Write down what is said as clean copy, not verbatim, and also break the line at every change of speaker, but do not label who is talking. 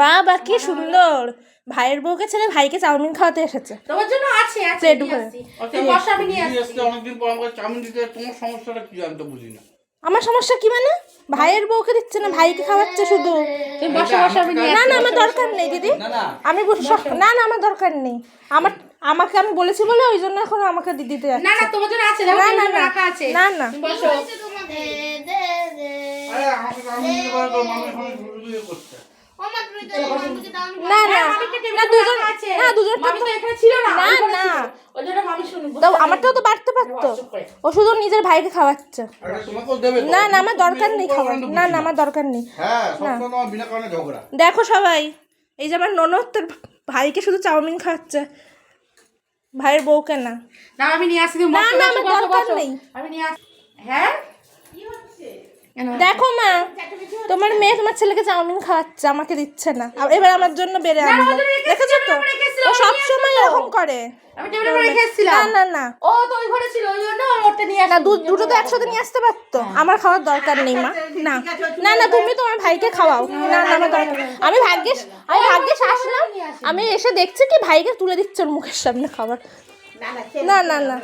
বাবা কি সুন্দর, ভাইয়ের বউকে ছেড়ে ভাইকে চাউমিন খাওয়াতে এসেছে।
তোমার জন্য আছে
প্লেট ভরে
আমি নিয়ে আসছি।
অনেকদিন পর আমাকে চাউমিন দিতে, তোমার সমস্যাটা কি আমি তো বুঝি না।
আমার সমস্যা কি মানে? ভাইয়ের বউকে দিচ্ছে না, ভাইকে খাওয়াচ্ছে শুধু। না না আমার দরকার নেই দিদি, আমি না না আমার দরকার নেই। আমাকে আমি বলেছি বলে ওই জন্য এখন আমাকে দিতে যাচ্ছে।
না না তোমার জন্য আছে,
না না
রাখা আছে।
না না
বসো।
আরে আমাকে চাউমিন দিতে পারে তো, মানুষ করছে।
না না না দুজন, না দুজন
মামি তো এখানে ছিল না।
না না
ওই জন্য মামি শুনবো।
দাও, আমারটাও তো বাড়তে পারতো। ও শুধু নিজের ভাইকে খাওয়াচ্ছে।
আরে তোমাকেও দেবে তো।
না না আমার দরকার নেই খাওয়ার, না না আমার দরকার নেই।
হ্যাঁ সবসময় তোমার বিনা কারণে ঝগড়া।
দেখো সবাই, এই যে আমার ননদ তার ভাইকে শুধু চাউমিন খাওয়াচ্ছে, ভাইয়ের বউকে না।
না আমি নিয়ে আসছি।
না না আমার দরকার নেই।
আমি নিয়ে আসছি। হ্যাঁ
দেখো মা, তোমার মেয়ে তোমার ছেলেকে চাউমিন খাওয়াচ্ছে, আমাকে দিচ্ছে না। এবার আমার জন্য বেড়ে আনবো, দেখেছো তো ও সব সময় এরকম করে।
আমি টেবিলে পরে রেখেছিলাম।
না না না
ও তো ওই ঘরে ছিল, ওই জন্য ওরটা নিয়ে
না, দুটো তো একসাথে নিয়ে আসতে পারতো। আমার খাওয়ার দরকার নেই মা। না না না তুমি তোমার ভাইকে খাওয়াও। না না আমার দরকার, আমি ভাগ্যিস আসলাম, আমি এসে দেখছি কি ভাইকে তুলে দিচ্ছে ওর মুখের সামনে খাবার। না না না